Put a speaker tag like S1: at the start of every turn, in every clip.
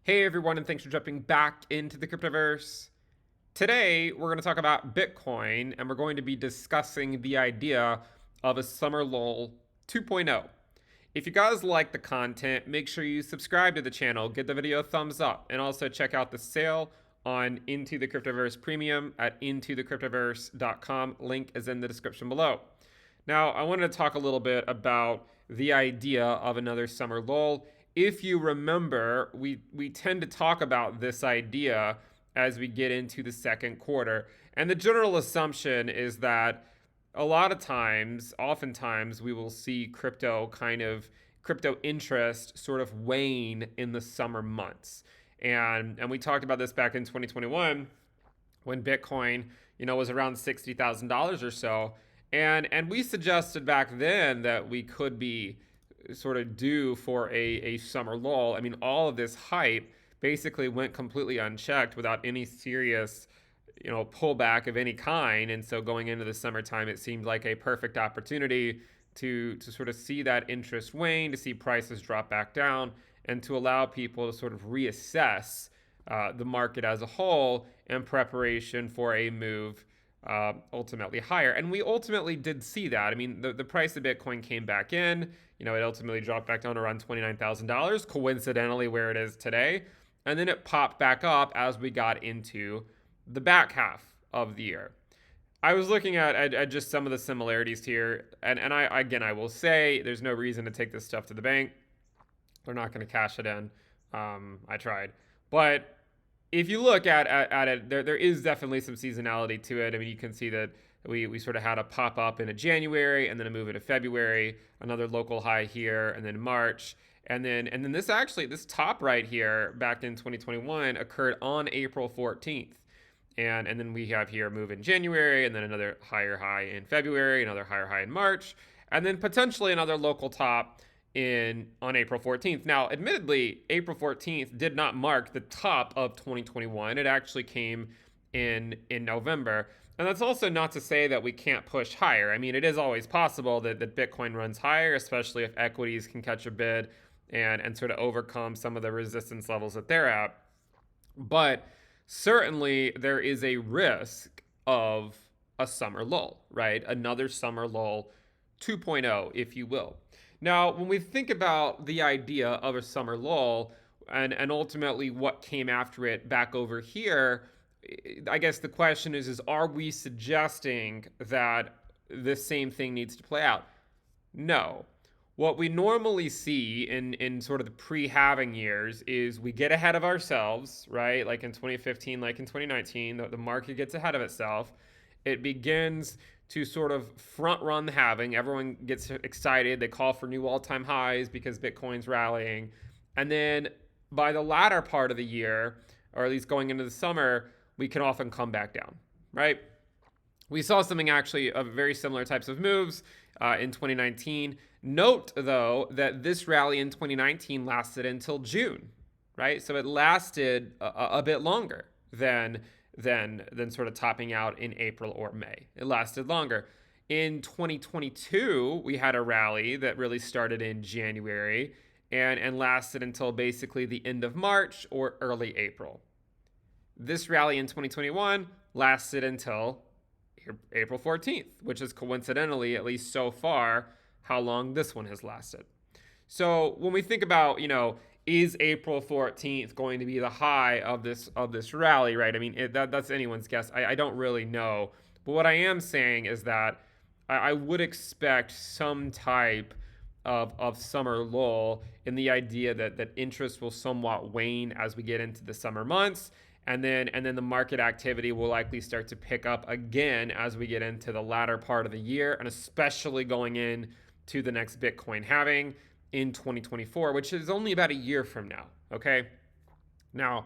S1: Hey everyone, and thanks for jumping back into the Cryptoverse. Today, we're going to talk about Bitcoin, and we're going to be discussing the idea of a summer lull 2.0. If you guys like the content, make sure you subscribe to the channel, give the video a thumbs up, and also check out the sale on Into the Cryptoverse Premium at intothecryptoverse.com. Link is in the description below. Now, I wanted to talk a little bit about the idea of another summer lull. If you remember, we tend to talk about this idea as we get into the second quarter. And the general assumption is that a lot of times, oftentimes, we will see crypto interest sort of wane in the summer months. And we talked about this back in 2021 when Bitcoin, was around $60,000 or so. And we suggested back then that we could be sort of due for a summer lull. I mean, all of this hype basically went completely unchecked without any serious, pullback of any kind. And so going into the summertime, it seemed like a perfect opportunity to sort of see that interest wane, to see prices drop back down, and to allow people to sort of reassess the market as a whole in preparation for a move ultimately higher. And we ultimately did see that. I mean, the price of Bitcoin came back in. It ultimately dropped back down around $29,000, coincidentally where it is today. And then it popped back up as we got into the back half of the year. I was looking at just some of the similarities here. And I will say there's no reason to take this stuff to the bank. They're not going to cash it in. I tried. But if you look at it, there is definitely some seasonality to it. I mean, you can see that we sort of had a pop up into January and then a move into February, another local high here, and then March. And then this top right here back in 2021 occurred on April 14th. And then we have here a move in January, and then another higher high in February, another higher high in March, and then potentially another local top on April 14th. Now, admittedly, April 14th did not mark the top of 2021. It actually came in November. And that's also not to say that we can't push higher. I mean, it is always possible that Bitcoin runs higher, especially if equities can catch a bid and sort of overcome some of the resistance levels that they're at. But certainly there is a risk of a summer lull, right? Another summer lull 2.0, if you will. Now, when we think about the idea of a summer lull and ultimately what came after it back over here, I guess the question is are we suggesting that the same thing needs to play out? No. What we normally see in sort of the pre-halving years is we get ahead of ourselves, right? Like in 2015, like in 2019, the market gets ahead of itself. It begins to sort of front run the halving. Everyone gets excited. They call for new all-time highs because Bitcoin's rallying. And then by the latter part of the year, or at least going into the summer, we can often come back down, right? We saw something actually of very similar types of moves in 2019. Note, though, that this rally in 2019 lasted until June, right? So it lasted a bit longer than sort of topping out in April or May. It lasted longer. In 2022, we had a rally that really started in January and lasted until basically the end of March or early April. This rally in 2021 lasted until April 14th, which is coincidentally, at least so far, how long this one has lasted. So when we think about, is April 14th going to be the high of this rally, right? I mean, that's anyone's guess. I don't really know. But what I am saying is that I would expect some type of summer lull in the idea that interest will somewhat wane as we get into the summer months. And then the market activity will likely start to pick up again as we get into the latter part of the year, and especially going in to the next Bitcoin halving in 2024, which is only about a year from now, okay? Now,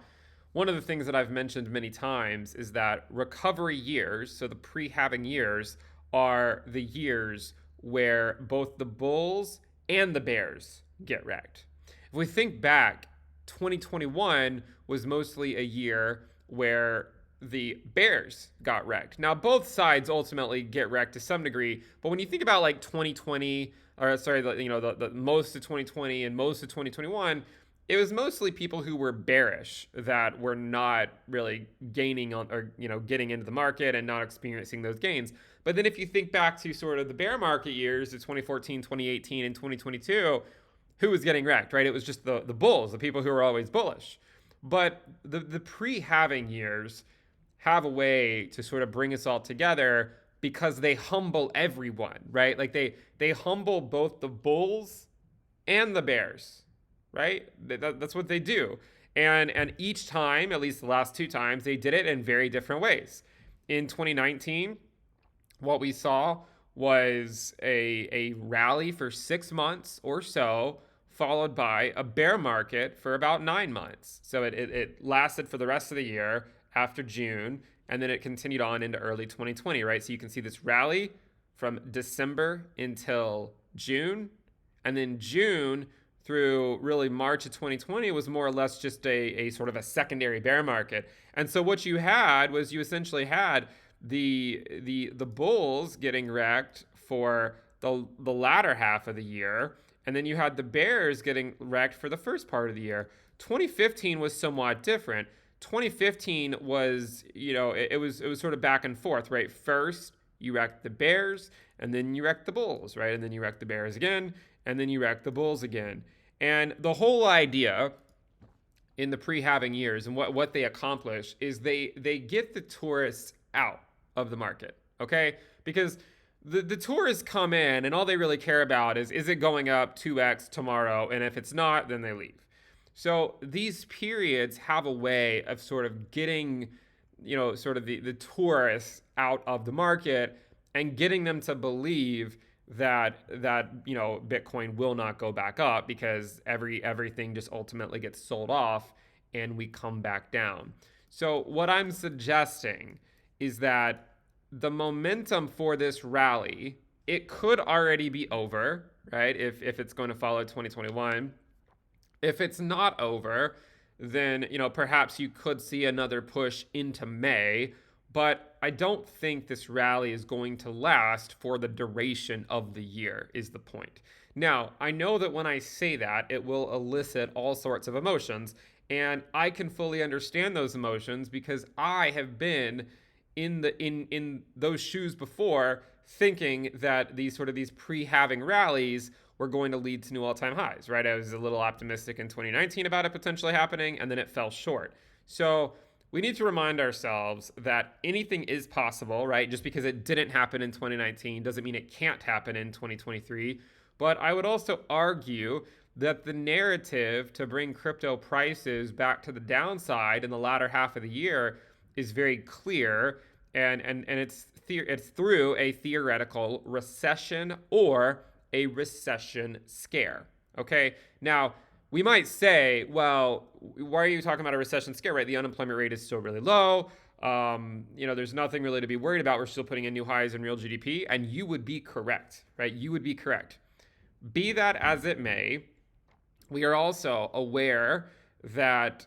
S1: one of the things that I've mentioned many times is that recovery years, so the pre-halving years, are the years where both the bulls and the bears get wrecked. If we think back, 2021 was mostly a year where the bears got wrecked. Now, both sides ultimately get wrecked to some degree, but when you think about like 2020, or sorry, the most of 2020 and most of 2021, it was mostly people who were bearish that were not really gaining on, or getting into the market and not experiencing those gains. But then if you think back to sort of the bear market years of 2014, 2018, and 2022, who was getting wrecked, right? It was just the bulls, the people who were always bullish. But the pre-halving years have a way to sort of bring us all together because they humble everyone, right? Like they humble both the bulls and the bears, right? That's what they do. And each time, at least the last two times, they did it in very different ways. In 2019, what we saw was a rally for 6 months or so, followed by a bear market for about 9 months. So it lasted for the rest of the year after June, and then it continued on into early 2020, right? So you can see this rally from December until June, and then June through really March of 2020 was more or less just a sort of a secondary bear market. And so what you had was you essentially had the bulls getting wrecked for the latter half of the year, and then you had the bears getting wrecked for the first part of the year. 2015 was somewhat different. 2015 was, it was sort of back and forth, right? First, you wrecked the bears, and then you wrecked the bulls, right? And then you wrecked the bears again, and then you wrecked the bulls again. And the whole idea in the pre-halving years and what they accomplish is they get the tourists out of the market, okay? Because the tourists come in and all they really care about is it going up 2x tomorrow? And if it's not, then they leave. So these periods have a way of sort of getting, sort of the tourists out of the market and getting them to believe that Bitcoin will not go back up because everything just ultimately gets sold off and we come back down. So what I'm suggesting is that the momentum for this rally, it could already be over, right? If it's going to follow 2021. If it's not over, then, perhaps you could see another push into May, but I don't think this rally is going to last for the duration of the year, is the point. Now, I know that when I say that, it will elicit all sorts of emotions, and I can fully understand those emotions because I have been in those shoes before, thinking that these pre-halving rallies were going to lead to new all-time highs, right? I was a little optimistic in 2019 about it potentially happening, and then it fell short. So we need to remind ourselves that anything is possible, right? Just because it didn't happen in 2019 doesn't mean it can't happen in 2023. But I would also argue that the narrative to bring crypto prices back to the downside in the latter half of the year is very clear, and it's through a theoretical recession or a recession scare. Okay, now we might say, well, why are you talking about a recession scare, right? The unemployment rate is still really low. There's nothing really to be worried about. We're still putting in new highs in real GDP, and you would be correct, right? You would be correct. Be that as it may, we are also aware that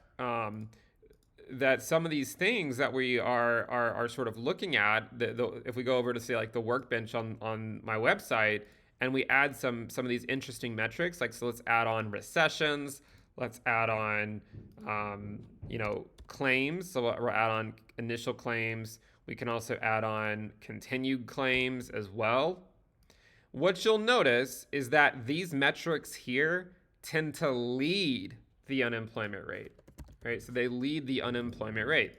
S1: that some of these things that we are sort of looking at, if we go over to say like the workbench on my website, and we add some of these interesting metrics, like, so let's add on recessions, let's add on claims, so we'll add on initial claims. We can also add on continued claims as well. What you'll notice is that these metrics here tend to lead the unemployment rate, right? So they lead the unemployment rate.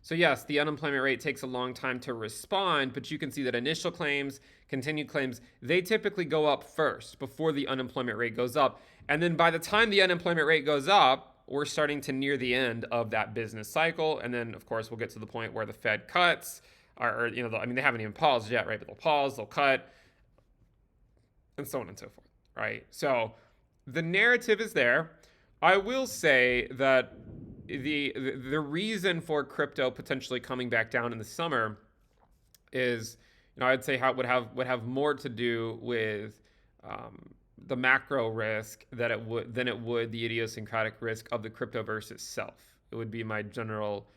S1: So yes, the unemployment rate takes a long time to respond, but you can see that initial claims, continued claims, they typically go up first before the unemployment rate goes up. And then by the time the unemployment rate goes up, we're starting to near the end of that business cycle. And then, of course, we'll get to the point where the Fed cuts, or they haven't even paused yet, right? But they'll pause, they'll cut, and so on and so forth, right? So the narrative is there. I will say that the reason for crypto potentially coming back down in the summer is, I'd say would have more to do with the macro risk than it would the idiosyncratic risk of the cryptoverse itself. It would be my general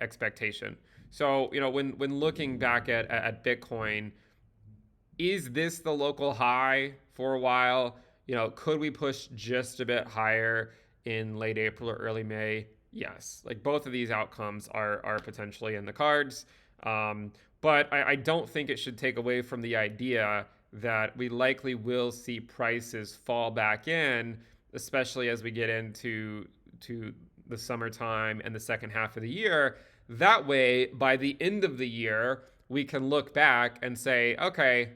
S1: expectation. So when looking back at Bitcoin, is this the local high for a while? Could we push just a bit higher in late April or early May? Yes. Like both of these outcomes are potentially in the cards. But I don't think it should take away from the idea that we likely will see prices fall back in, especially as we get into the summertime and the second half of the year. That way, by the end of the year, we can look back and say, okay,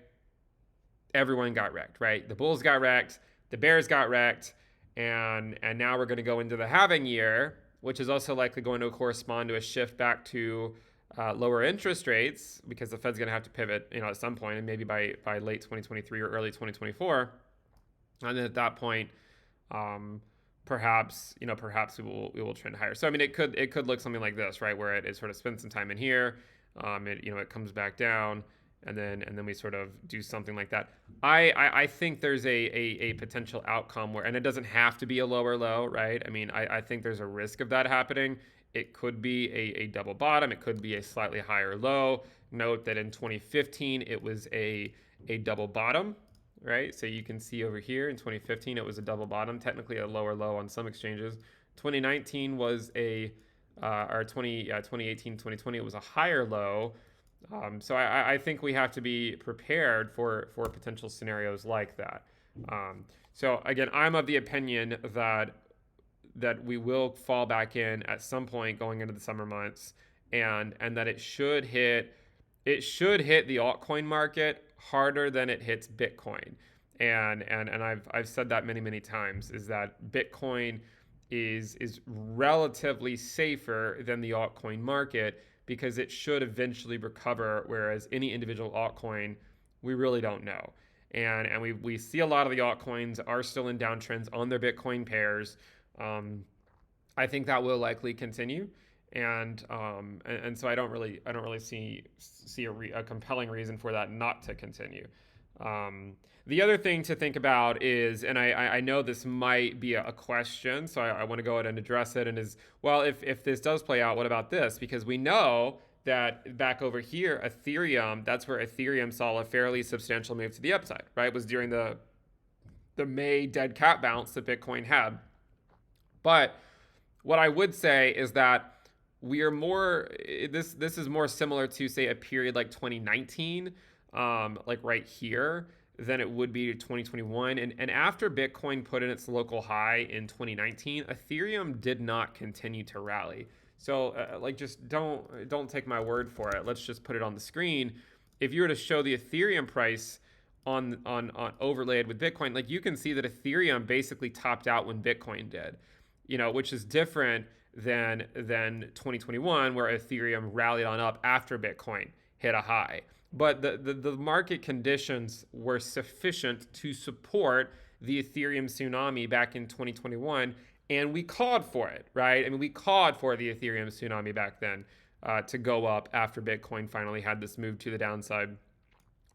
S1: everyone got wrecked, right? The bulls got wrecked, the bears got wrecked, and now we're going to go into the halving year, which is also likely going to correspond to a shift back to lower interest rates, because the Fed's going to have to pivot, at some point, and maybe by late 2023 or early 2024. And then at that point, perhaps we will trend higher. So I mean, it could look something like this, right, where it sort of spends some time in here, it comes back down, and then we sort of do something like that. I think there's a potential outcome where, and it doesn't have to be a lower low, right? I mean, I think there's a risk of that happening. It could be a double bottom. It could be a slightly higher low. Note that in 2015, it was a double bottom, right? So you can see over here in 2015, it was a double bottom, technically a lower low on some exchanges. 2019 was or 2018, 2020, it was a higher low. So I think we have to be prepared for potential scenarios like that. So again, I'm of the opinion that we will fall back in at some point going into the summer months, and that it should hit the altcoin market harder than it hits Bitcoin. And I've said that many times, is that Bitcoin is relatively safer than the altcoin market, because it should eventually recover, whereas any individual altcoin, we really don't know. And we see a lot of the altcoins are still in downtrends on their Bitcoin pairs. I think that will likely continue, and so I don't really see a compelling reason for that not to continue. The other thing to think about is, and I know this might be a question, so I want to go ahead and address it, and is, well, if this does play out, what about this? Because we know that back over here, Ethereum, that's where Ethereum saw a fairly substantial move to the upside, right? It was during the May dead cat bounce that Bitcoin had. But what I would say is that we are more, this is more similar to, say, a period like 2019, like right here, than it would be 2021. And after Bitcoin put in its local high in 2019, Ethereum did not continue to rally. So just don't take my word for it. Let's just put it on the screen. If you were to show the Ethereum price on overlaid with Bitcoin, like you can see that Ethereum basically topped out when Bitcoin did, which is different than 2021, where Ethereum rallied on up after Bitcoin hit a high. But the market conditions were sufficient to support the Ethereum tsunami back in 2021, and we called for it, right? I mean, we called for the Ethereum tsunami back then to go up after Bitcoin finally had this move to the downside.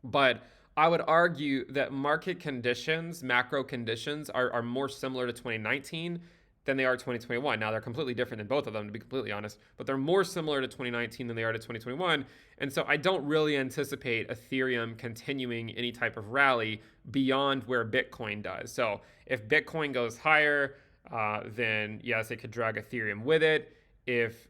S1: But I would argue that market conditions, macro conditions, are more similar to 2019 than they are 2021. Now, they're completely different than both of them, to be completely honest, but they're more similar to 2019 than they are to 2021. And so I don't really anticipate Ethereum continuing any type of rally beyond where Bitcoin does. So if Bitcoin goes higher, then yes, it could drag Ethereum with it.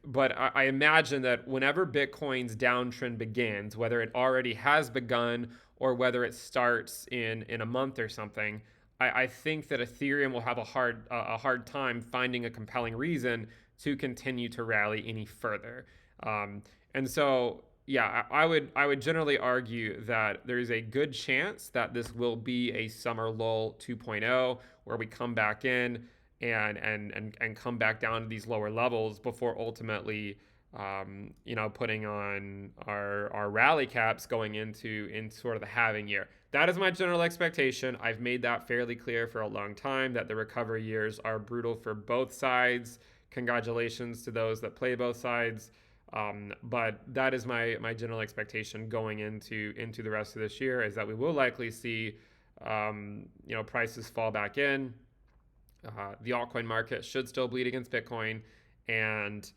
S1: But I imagine that whenever Bitcoin's downtrend begins, whether it already has begun or whether it starts in a month or something, I think that Ethereum will have a hard time finding a compelling reason to continue to rally any further. And so, yeah, I would generally argue that there is a good chance that this will be a summer lull 2.0, where we come back in and come back down to these lower levels before ultimately putting on our rally caps going into sort of the halving year. That is my general expectation. I've made that fairly clear for a long time, that the recovery years are brutal for both sides. Congratulations to those that play both sides. But that is my general expectation going into the rest of this year, is that we will likely see prices fall back in. The altcoin market should still bleed against Bitcoin, and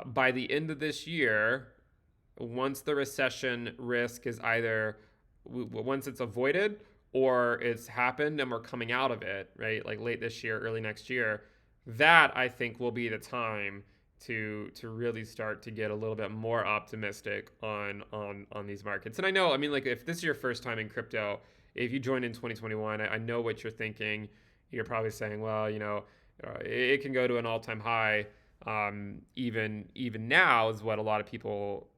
S1: by the end of this year, once the recession risk is once it's avoided, or it's happened and we're coming out of it, right? Like late this year, early next year, that I think will be the time to really start to get a little bit more optimistic on these markets. And I know, I mean, like if this is your first time in crypto, if you joined in 2021, I know what you're thinking. You're probably saying, well, it can go to an all-time high. Even now is what a lot of people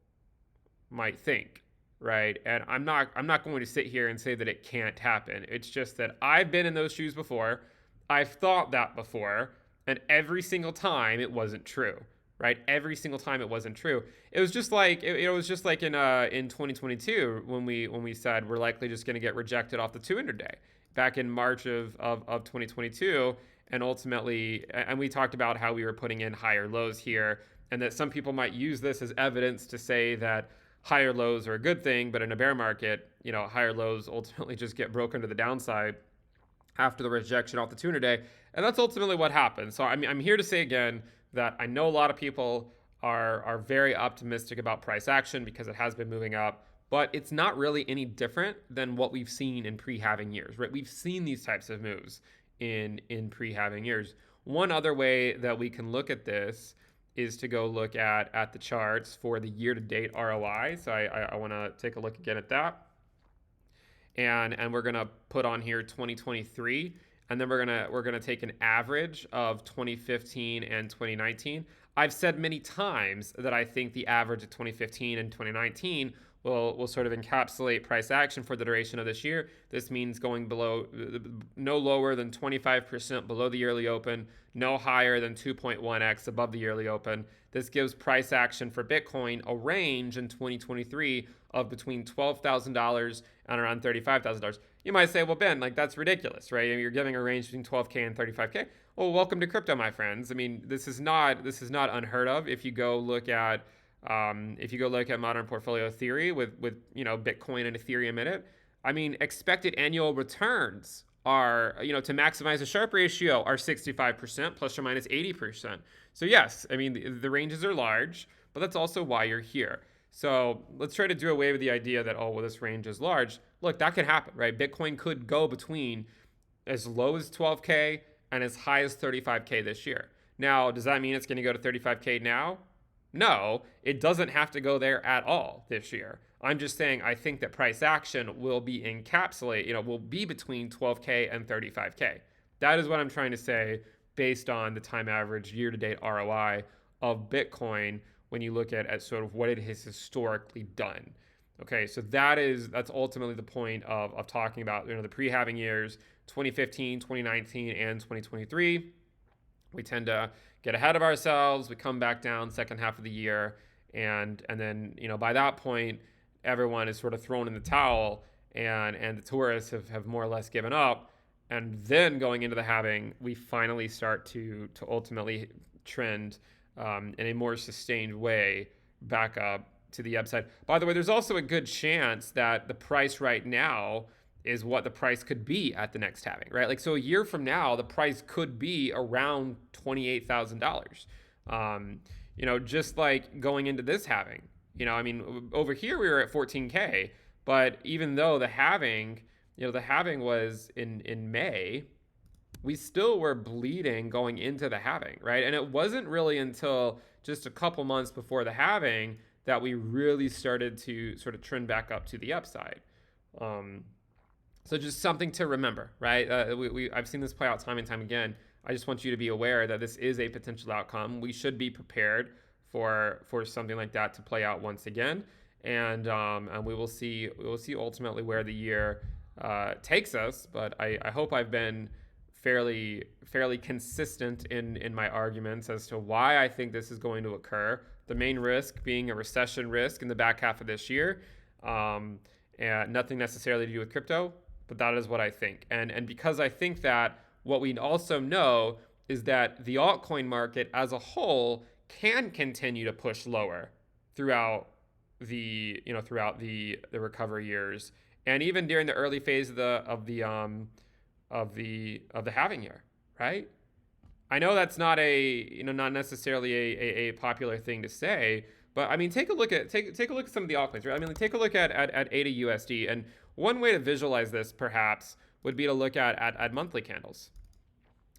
S1: might think, right? And I'm not going to sit here and say that it can't happen. It's just that I've been in those shoes before. I've thought that before, and every single time it wasn't true, right? Every single time it wasn't true. It was just like it was just like in 2022 when we said we're likely just going to get rejected off the 200-day back in March of 2022, and ultimately, and we talked about how we were putting in higher lows here, and that some people might use this as evidence to say that higher lows are a good thing, but in a bear market, higher lows ultimately just get broken to the downside after the rejection off the 200-day, and that's ultimately what happened. So I'm here to say again that I know a lot of people are very optimistic about price action because it has been moving up, but it's not really any different than what we've seen in pre-halving years, right? We've seen these types of moves in pre-halving years. One other way that we can look at this is to go look at the charts for the year-to-date ROI. So I want to take a look again at that. And we're gonna put on here 2023, and then we're gonna take an average of 2015 and 2019. I've said many times that I think the average of 2015 and 2019 will sort of encapsulate price action for the duration of this year. This means going below, no lower than 25% below the yearly open, no higher than 2.1x above the yearly open. This gives price action for Bitcoin a range in 2023 of between $12,000 and around $35,000. You might say, well, Ben, like that's ridiculous, right? You're giving a range between 12K and 35K. Well, welcome to crypto, my friends. I mean, this is not unheard of. If you go look at modern portfolio theory with Bitcoin and Ethereum in it, I mean, expected annual returns are, to maximize the Sharpe ratio, are 65% plus or minus 80%. So yes, I mean, the ranges are large, but that's also why you're here. So let's try to do away with the idea that, oh, well, this range is large. Look, that could happen, right? Bitcoin could go between as low as 12K and as high as 35K this year. Now, does that mean it's going to go to 35K now? No, it doesn't have to go there at all this year. I'm just saying I think that price action will be will be between 12K and 35K. That is what I'm trying to say based on the time average year-to-date ROI of Bitcoin when you look at sort of what it has historically done. Okay, so that's ultimately the point of talking about the pre-halving years, 2015, 2019, and 2023. We tend to get ahead of ourselves. We come back down second half of the year, and then by that point, everyone is sort of thrown in the towel, and the tourists have more or less given up. And then going into the halving, we finally start to ultimately trend in a more sustained way back up to the upside. By the way, there's also a good chance that the price right now is what the price could be at the next halving, right? Like, so a year from now, the price could be around $28,000. Just like going into this halving. I mean, over here we were at 14K, but even though the halving was in May, we still were bleeding going into the halving, right? And it wasn't really until just a couple months before the halving that we really started to sort of trend back up to the upside. So just something to remember, right? I've seen this play out time and time again. I just want you to be aware that this is a potential outcome. We should be prepared for something like that to play out once again, and we will see ultimately where the year takes us. But I hope I've been fairly consistent in my arguments as to why I think this is going to occur. The main risk being a recession risk in the back half of this year, and nothing necessarily to do with crypto, but that is what I think. And because I think that, what we also know is that the altcoin market as a whole can continue to push lower throughout the recovery years, and even during the early phase of the halving year, right? I know that's not not necessarily a popular thing to say, but I mean, take a look at some of the altcoins, right? I mean, take a look at ADA USD, and One way to visualize this perhaps would be to look at monthly candles.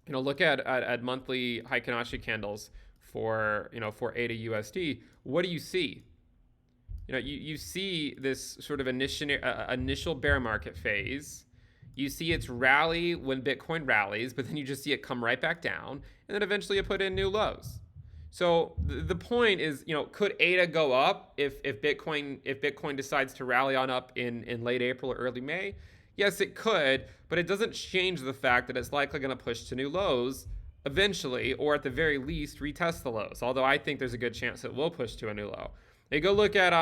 S1: Look at monthly Heikin-Ashi candles for, for ADA USD. What do you see? You see this sort of initial bear market phase. You see its rally when Bitcoin rallies, but then you just see it come right back down, and then eventually it put in new lows. So the point is, could ADA go up if Bitcoin decides to rally on up in late April or early May? Yes, it could, but it doesn't change the fact that it's likely going to push to new lows eventually, or at the very least retest the lows. Although I think there's a good chance it will push to a new low. Hey, go look at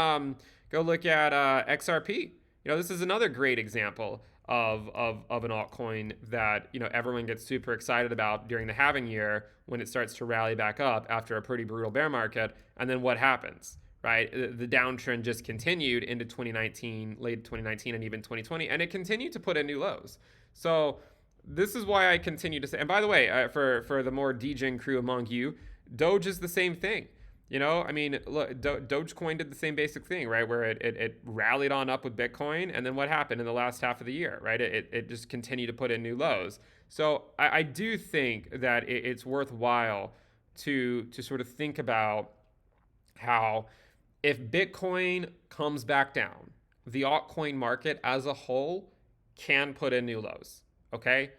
S1: XRP. This is another great example of an altcoin that everyone gets super excited about during the halving year when it starts to rally back up after a pretty brutal bear market. And then what happens, right? The downtrend just continued into 2019, late 2019, and even 2020, and it continued to put in new lows. So this is why I continue to say, and by the way, for the more DJing crew among you, Doge is the same thing. Look, Dogecoin did the same basic thing, right? Where it rallied on up with Bitcoin, and then what happened in the last half of the year, right? It just continued to put in new lows. So I do think that it's worthwhile to sort of think about how if Bitcoin comes back down, the altcoin market as a whole can put in new lows, okay?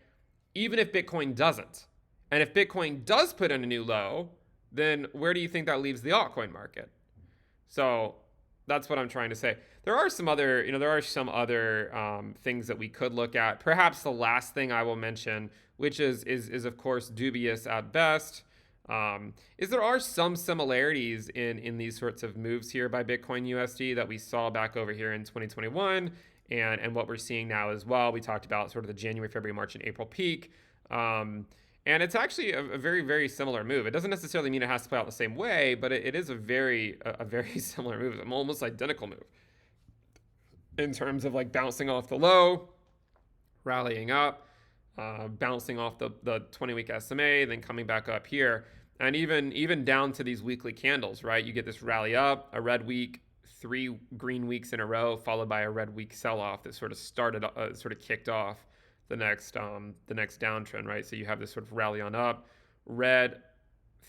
S1: Even if Bitcoin doesn't. And if Bitcoin does put in a new low, then where do you think that leaves the altcoin market? So that's what I'm trying to say. There are some other, things that we could look at. Perhaps the last thing I will mention, which is of course dubious at best, is there are some similarities in these sorts of moves here by Bitcoin USD that we saw back over here in 2021 and what we're seeing now as well. We talked about sort of the January, February, March, and April peak. And it's actually a very, very similar move. It doesn't necessarily mean it has to play out the same way, but it is a very similar move, an almost identical move in terms of like bouncing off the low, rallying up, bouncing off the 20-week SMA, then coming back up here. And even down to these weekly candles, right? You get this rally up, a red week, 3 green weeks in a row, followed by a red week sell-off that sort of kicked off the next downtrend, right? So you have this sort of rally on up, red,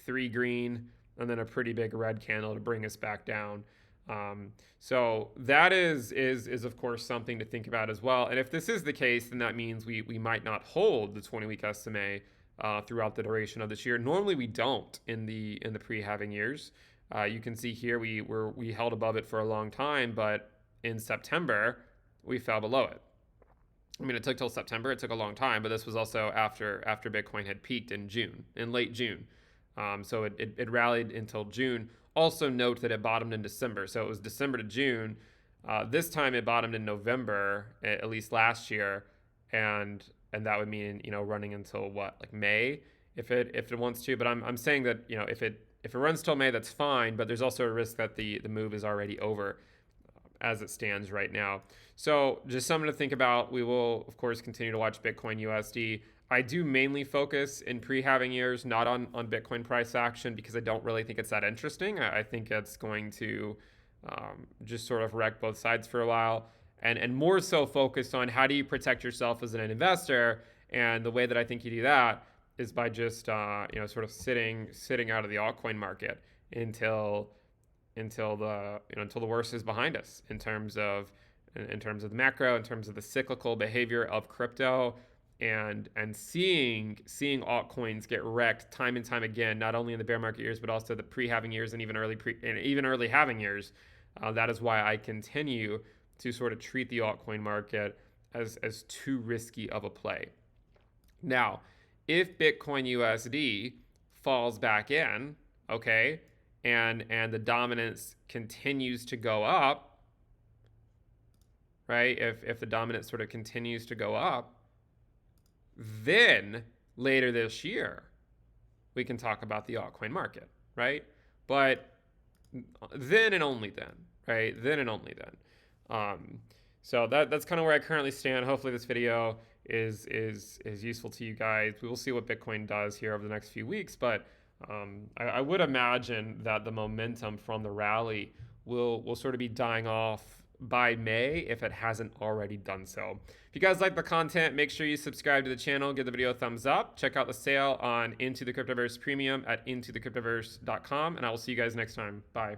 S1: 3 green, and then a pretty big red candle to bring us back down. So that is of course something to think about as well. And if this is the case, then that means we might not hold the 20-week SMA throughout the duration of this year. Normally we don't in the pre-halving years. You can see here we held above it for a long time, but in September we fell below it. It took till September. It took a long time, but this was also after Bitcoin had peaked in late June. So it rallied until June. Also note that it bottomed in December. So it was December to June. This time it bottomed in November, at least last year, and that would mean running until like May if it wants to. But I'm saying that if it runs till May, that's fine. But there's also a risk that the move is already over as it stands right now. So just something to think about. We will, of course, continue to watch Bitcoin USD. I do mainly focus in pre-halving years, not on Bitcoin price action, because I don't really think it's that interesting. I think it's going to just sort of wreck both sides for a while, and more so focused on how do you protect yourself as an investor. And the way that I think you do that is by just sort of sitting out of the altcoin market until the worst is behind us in terms of the macro, in terms of the cyclical behavior of crypto, and seeing altcoins get wrecked time and time again, not only in the bear market years but also the pre-halving years and even early halving years. That is why I continue to sort of treat the altcoin market as too risky of a play. Now, if Bitcoin USD falls back in, okay, and the dominance continues to go up, right? If the dominance sort of continues to go up, then later this year we can talk about the altcoin market, right? But then and only then, right? Then and only then. So that's kind of where I currently stand. Hopefully this video is useful to you guys. We will see what Bitcoin does here over the next few weeks, but I would imagine that the momentum from the rally will sort of be dying off by May if it hasn't already done so. If you guys like the content, make sure you subscribe to the channel, give the video a thumbs up, check out the sale on Into the Cryptoverse Premium at intothecryptoverse.com, and I will see you guys next time. Bye.